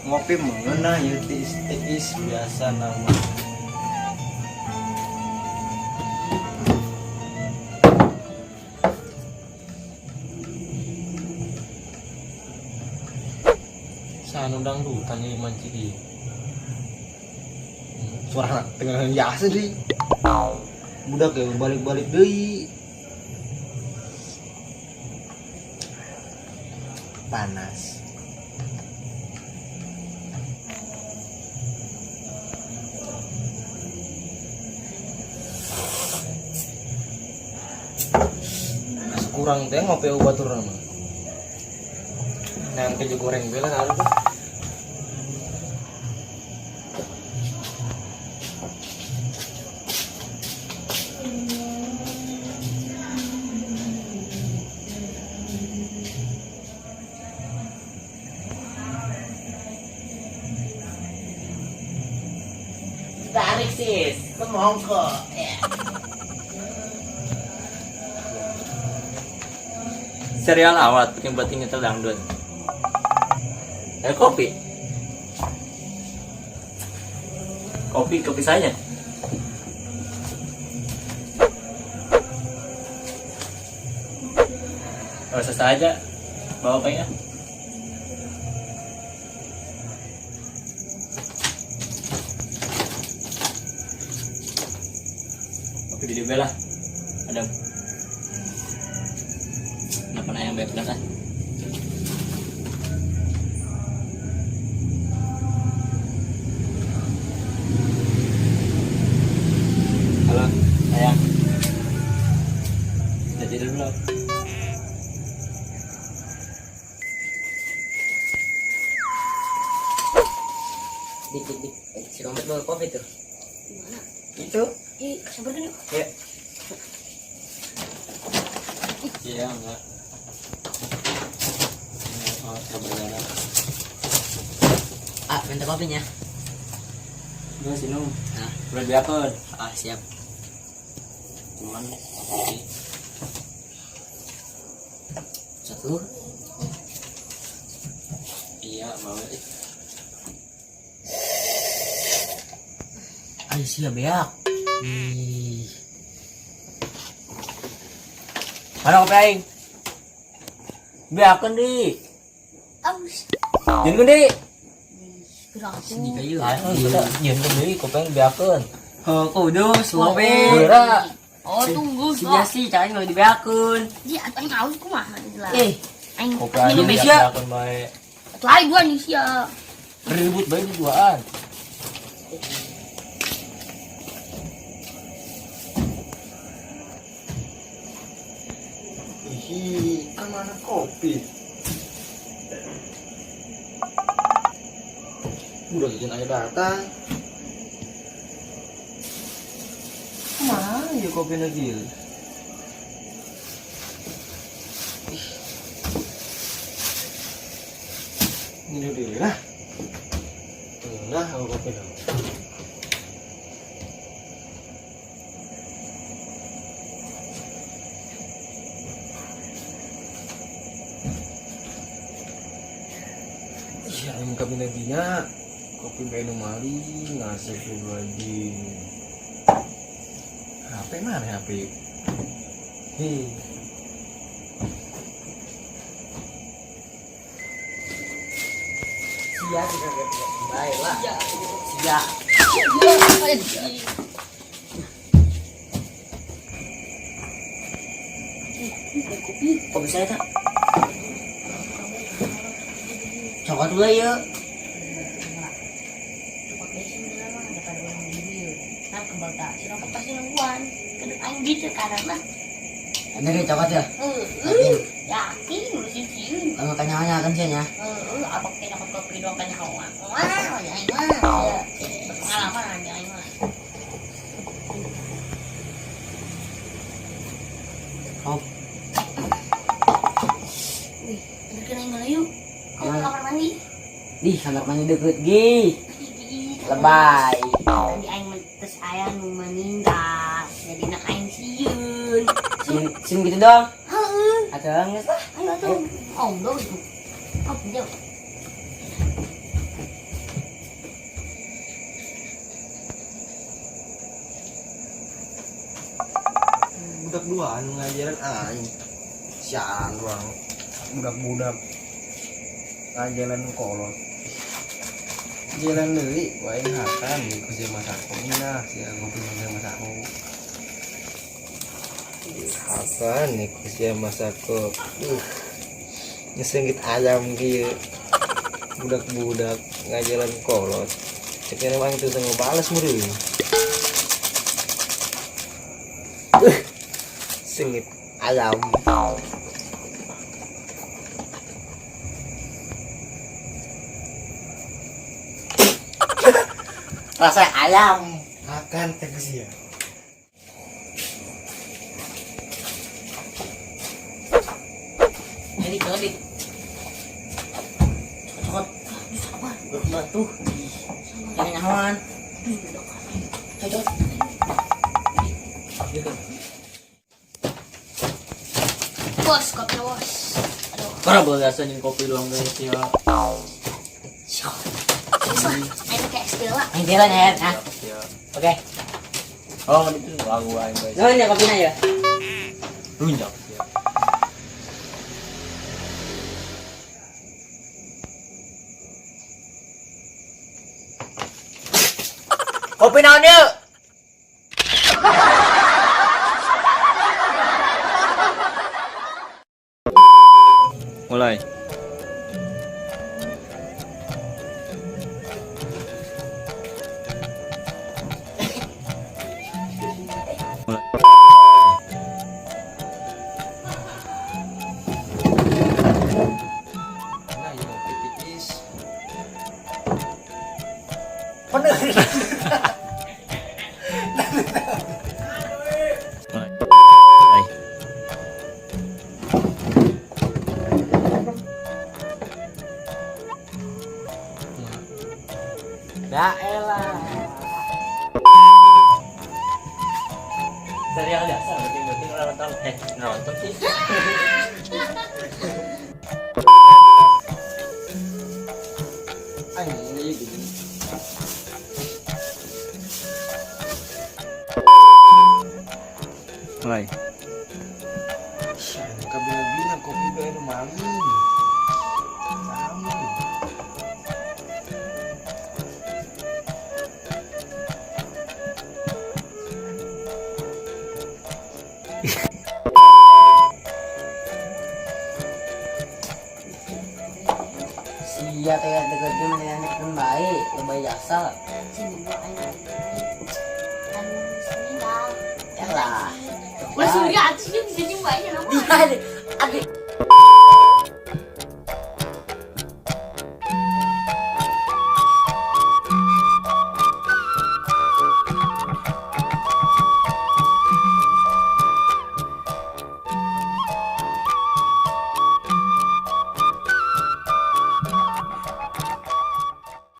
Ngopi mengenai yutis teis biasa nama. Sanundang dutan ini mancidi. Suara anak tengah biasa deh. Budak ya balik-balik deh. Panas. Kurang teh ngopi obat turun mah. Nang keju goreng bela kali tuh. Tarik sis, kemongko. Serial awat bikin batin nyetel dangdut. Kopi. Kopi saja. Rasa saja. Bawa kayaknya. Kopi di bela. Ada. Kenapa yang baik kan? Halo, sayang. Udah tidur belum? Dik. Si Romet bawa kopi tuh. Gimana? Itu? Sabar dulu. Ya. Iya enggak. Oh, sabar. Minta kopinya. Enggak sih nung. Nah, Udah diakon. siap. Cuman Satu. iya mau. Ayo siap beak. Ih. Mana kopi aing? Beakeun di. Aus. Jeung di. Gerak Sini tuh. kayu. Jeung di kopi aing beakeun. Oh, kudu slow Beura. Oh, tunggu. Si Jasi cai mau dibeakeun. Dia atuh aing aus kumaha lah. Aing Kopi aing Indonesia. beakeun bae. atuh aing dua Indonesia. Ribut bae duaan. Ih, kan mana kopi? Udah izin aja datang. Kemana ya kopi Nagil? Ini dulu lah. Nah, aku kopi dong. Iya, yang kopi naginya kopi bayi numali ngasih dulu lagi. HP mana HP? Hei. Sia juga baik lah. Sia. Kopi saya tak. Coba dulu ya. Ini coklat ya? Yakin lu sih. Ang kanya-kanya kan siya niya. Abang pinaka-kopi doang kanya ako. Wow, ya aing mah. Pengalaman ya aing mah. Oh, Wih, ada kena yang yuk. Kau mau kamar mandi? di kamar mandi deket gi. Lebay. Tadi aing terus aya nu meninggal. Jadi nak aing sieun. Sim gitu dong. Heeh. Ada nggak sih? Ayo tuh. Oh, do itu. Oh, jauh. Budak dua anu ngajaran aing. Sian doang. Budak-budak ngajaran kolot. Jalan deui wae hakan ku si masako nah si aku punya masako. Hakan nih ku si masako. Nyesengit ayam kieu. Budak-budak ngajaran kolot. Cekeun mah itu teu bales meureun. Sengit ayam. Rasa ayam. Akan tegas ya. Jadi tadi. Cokot. Sabar. Batu. Jangan nyaman. Cocok. Bos, kopi bos. Aduh. Karena biasanya kopi doang guys ya. Susah. Aing pakai es gula. Yang jalan ya. Nah. Oke. Oh, itu lagu aing guys. Nuhun ya kopinya ya. Runjak ya. Kopi naon yuk? Mulai. Nah, ya tipis. Ya elah. Dari yang dasar, penting orang nonton sih. Aing ini gini. Mulai. Siapa kabina kopi gue itu mami. Mami. Iya teh deket cuma dengan baik, lebay jasa. Sini gua aing. Anu meninggal. Ya lah. Udah surya atusnya bisa jumpa aja nama. Adik.